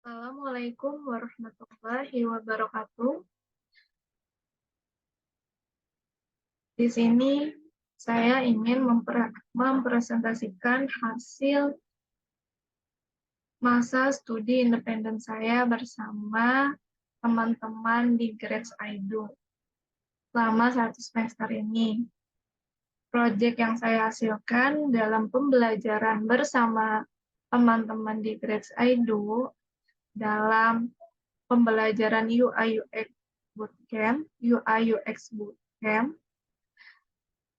Assalamualaikum warahmatullahi wabarakatuh. Di sini saya ingin mempresentasikan hasil masa studi independen saya bersama teman-teman di Grades Aido selama 1 semester ini. Proyek yang saya hasilkan dalam pembelajaran bersama teman-teman di Grades Aido dalam pembelajaran UI UX Bootcamp,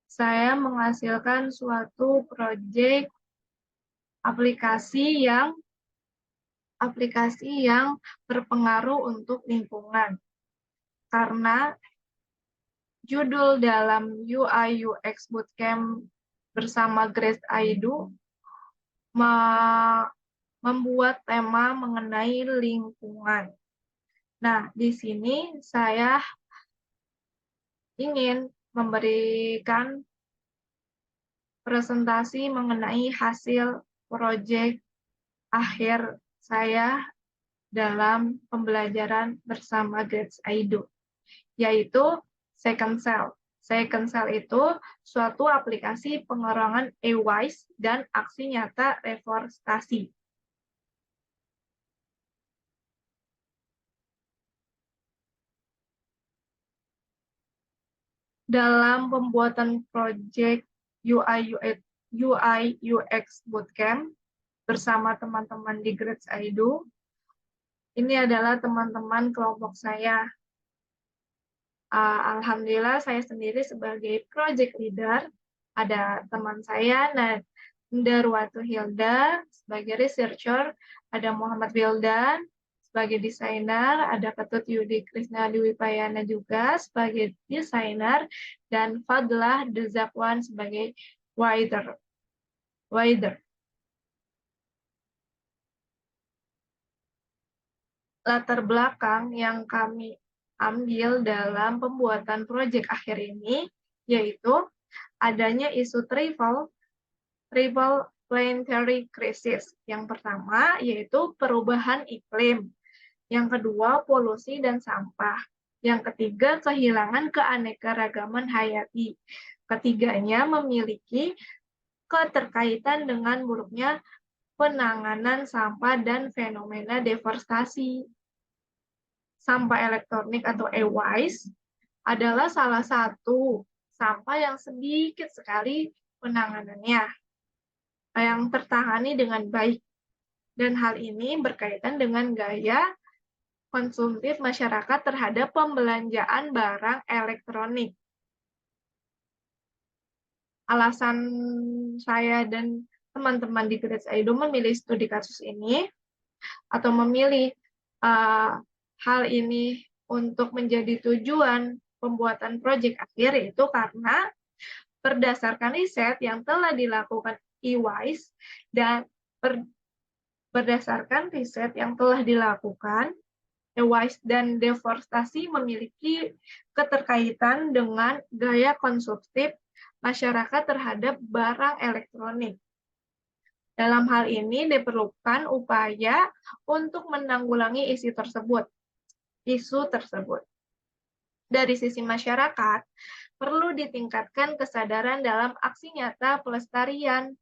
saya menghasilkan suatu proyek aplikasi yang berpengaruh untuk lingkungan. Karena judul dalam UI UX Bootcamp bersama Grace Aidu membuat tema mengenai lingkungan. Nah, di sini saya ingin memberikan presentasi mengenai hasil proyek akhir saya dalam pembelajaran bersama Grades Aido, yaitu Second Cell. Second Cell itu suatu aplikasi pengurangan e-waste dan aksi nyata reforestasi. Dalam pembuatan proyek UI UX Bootcamp bersama teman-teman di Grades Aido, ini adalah teman-teman kelompok saya. Alhamdulillah saya sendiri sebagai project leader, ada teman saya Darwatu Hilda sebagai researcher, ada Muhammad Wildan sebagai desainer, ada Ketut Yudi Krisna Dwipayana juga sebagai desainer, dan Fadlah Dezakwan sebagai wider. Latar belakang yang kami ambil dalam pembuatan proyek akhir ini yaitu adanya isu triple planetary crisis. Yang pertama yaitu perubahan iklim, yang kedua polusi dan sampah, yang ketiga kehilangan keanekaragaman hayati, ketiganya memiliki keterkaitan dengan buruknya penanganan sampah dan fenomena deforestasi. Sampah elektronik atau e-waste adalah salah satu sampah yang sedikit sekali penanganannya, yang tertangani dengan baik. Dan hal ini berkaitan dengan gaya konsumtif masyarakat terhadap pembelanjaan barang elektronik. Alasan saya dan teman-teman di Grades Aido memilih studi kasus ini atau memilih hal ini untuk menjadi tujuan pembuatan proyek akhir itu karena berdasarkan riset yang telah dilakukan EYS dan berdasarkan riset yang telah dilakukan, e-waste dan deforestasi memiliki keterkaitan dengan gaya konsumtif masyarakat terhadap barang elektronik. Dalam hal ini diperlukan upaya untuk menanggulangi isu tersebut. Dari sisi masyarakat, perlu ditingkatkan kesadaran dalam aksi nyata pelestarian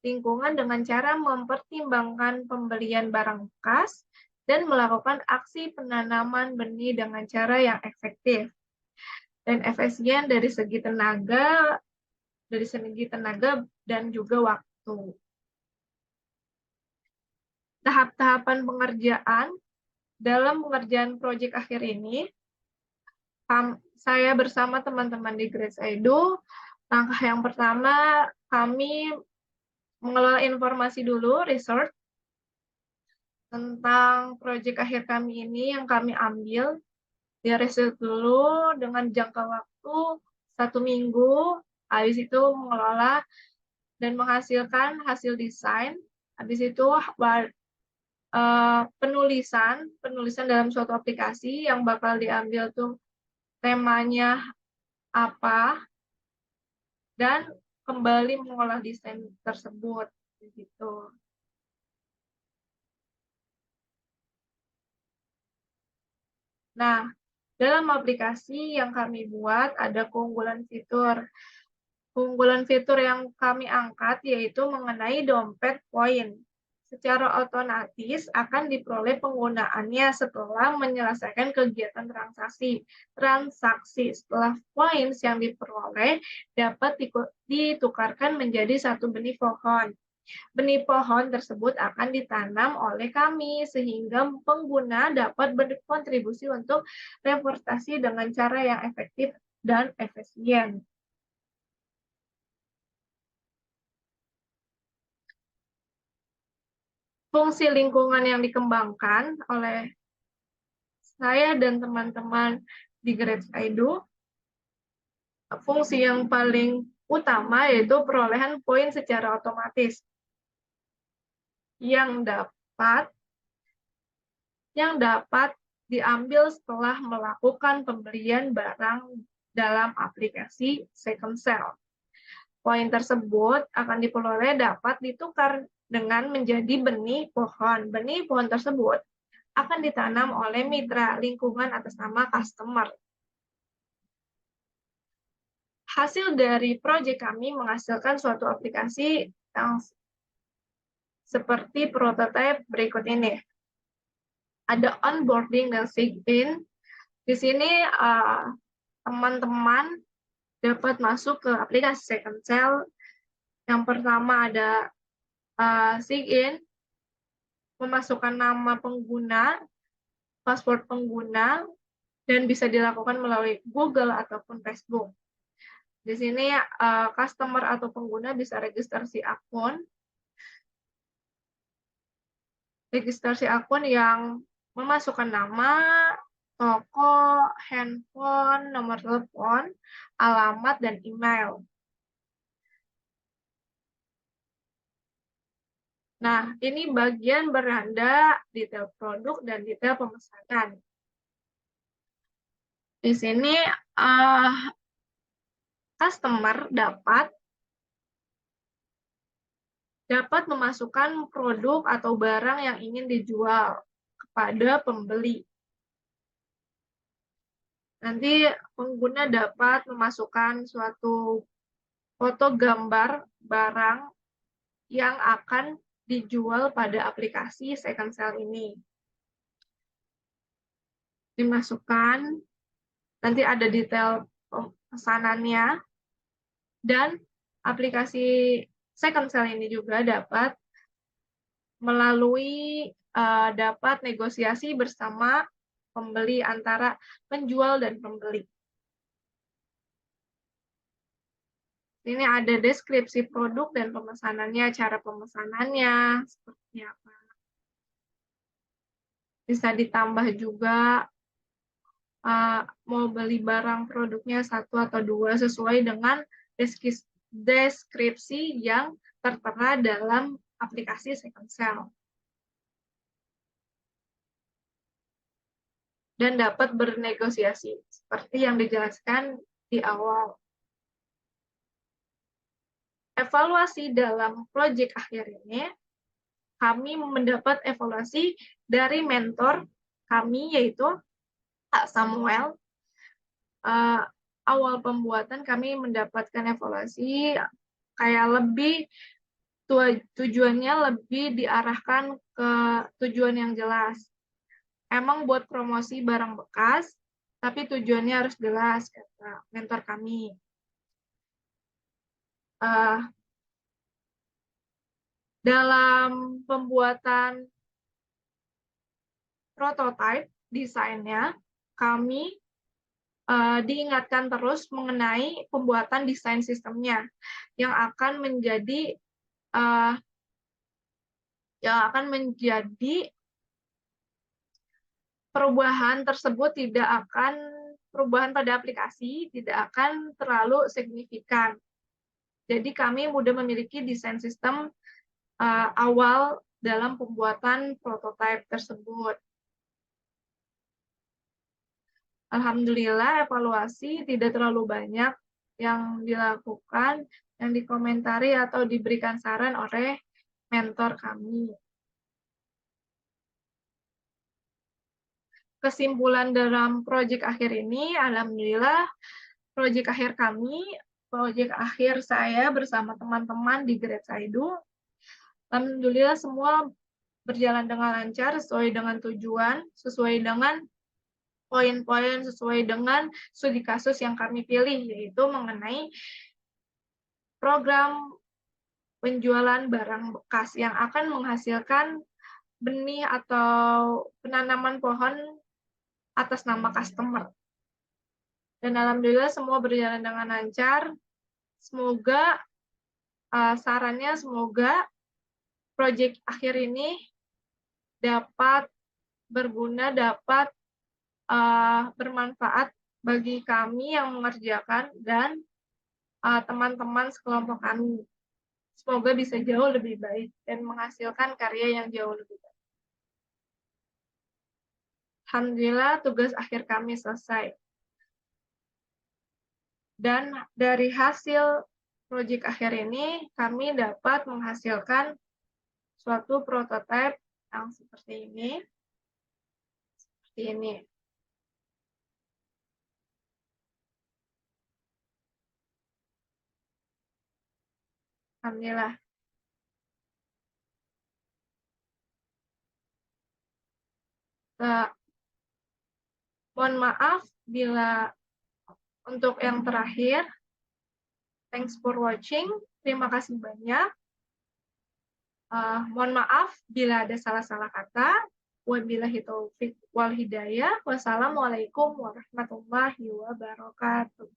lingkungan dengan cara mempertimbangkan pembelian barang bekas dan melakukan aksi penanaman benih dengan cara yang efektif dan efisien dari segi tenaga dan juga waktu. Tahap-tahapan pengerjaan dalam pengerjaan proyek akhir ini, saya bersama teman-teman di Grades Aido, langkah yang pertama kami mengelola informasi dulu, research tentang proyek akhir kami ini yang kami ambil. Dia research dulu dengan jangka waktu 1 minggu, habis itu mengelola dan menghasilkan hasil desain, habis itu penulisan dalam suatu aplikasi yang bakal diambil tuh temanya apa, dan kembali mengolah desain tersebut gitu. Nah, dalam aplikasi yang kami buat ada keunggulan fitur. Keunggulan fitur yang kami angkat yaitu mengenai dompet poin. Secara otomatis akan diperoleh penggunaannya setelah menyelesaikan kegiatan transaksi. Setelah poin yang diperoleh dapat ditukarkan menjadi satu benih pohon. Benih pohon tersebut akan ditanam oleh kami sehingga pengguna dapat berkontribusi untuk reforestasi dengan cara yang efektif dan efisien. Fungsi lingkungan yang dikembangkan oleh saya dan teman-teman di Great Skydo, fungsi yang paling utama yaitu perolehan poin secara otomatis yang dapat diambil setelah melakukan pembelian barang dalam aplikasi Second Cell. Poin tersebut akan diperoleh dapat ditukar dengan menjadi benih pohon. Benih pohon tersebut akan ditanam oleh mitra lingkungan atas nama customer. Hasil dari proyek kami menghasilkan suatu aplikasi yang seperti prototipe berikut ini. Ada onboarding dan sign-in. Di sini teman-teman dapat masuk ke aplikasi Second Cell. Yang pertama ada sign-in, memasukkan nama pengguna, password pengguna, dan bisa dilakukan melalui Google ataupun Facebook. Di sini customer atau pengguna bisa registrasi akun yang memasukkan nama, toko, handphone, nomor telepon, alamat, dan email. Nah, ini bagian beranda detail produk dan detail pemesanan. Di sini customer dapat memasukkan produk atau barang yang ingin dijual kepada pembeli. Nanti pengguna dapat memasukkan suatu foto gambar barang yang akan dijual pada aplikasi Second Cell ini. Dimasukkan, nanti ada detail pesanannya, dan aplikasi Second Cell ini juga dapat dapat negosiasi bersama pembeli antara penjual dan pembeli. Ini ada deskripsi produk dan pemesanannya, cara pemesanannya seperti apa. Bisa ditambah juga mau beli barang produknya 1 atau 2 sesuai dengan deskripsi yang tertera dalam aplikasi Second Cell. Dan dapat bernegosiasi seperti yang dijelaskan di awal. Evaluasi dalam proyek akhir ini, kami mendapat evaluasi dari mentor kami yaitu Pak Samuel. Awal pembuatan kami mendapatkan evaluasi kayak lebih tujuannya lebih diarahkan ke tujuan yang jelas. Emang buat promosi barang bekas, tapi tujuannya harus jelas, kata mentor kami. Dalam pembuatan prototipe desainnya, kami diingatkan terus mengenai pembuatan desain sistemnya yang akan menjadi perubahan pada aplikasi tidak akan terlalu signifikan. Jadi kami mudah memiliki desain sistem awal dalam pembuatan prototipe tersebut. Alhamdulillah evaluasi tidak terlalu banyak yang dilakukan, yang dikomentari atau diberikan saran oleh mentor kami. kesimpulan dalam proyek akhir ini, alhamdulillah proyek akhir saya bersama teman-teman di Grade Saidu, alhamdulillah semua berjalan dengan lancar, sesuai dengan tujuan, sesuai dengan poin-poin, sesuai dengan studi kasus yang kami pilih, yaitu mengenai program penjualan barang bekas yang akan menghasilkan benih atau penanaman pohon atas nama customer. Dan alhamdulillah semua berjalan dengan lancar. Semoga sarannya semoga proyek akhir ini dapat berguna, dapat bermanfaat bagi kami yang mengerjakan dan teman-teman sekelompok kami. Semoga bisa jauh lebih baik dan menghasilkan karya yang jauh lebih baik. Alhamdulillah tugas akhir kami selesai. Dan dari hasil proyek akhir ini, kami dapat menghasilkan suatu prototipe yang seperti ini. Seperti ini. Alhamdulillah. Mohon maaf bila untuk yang terakhir. Thanks for watching. Terima kasih banyak. Mohon maaf bila ada salah-salah kata. Wabillahi taufiq wal hidayah. Wassalamualaikum warahmatullahi wabarakatuh.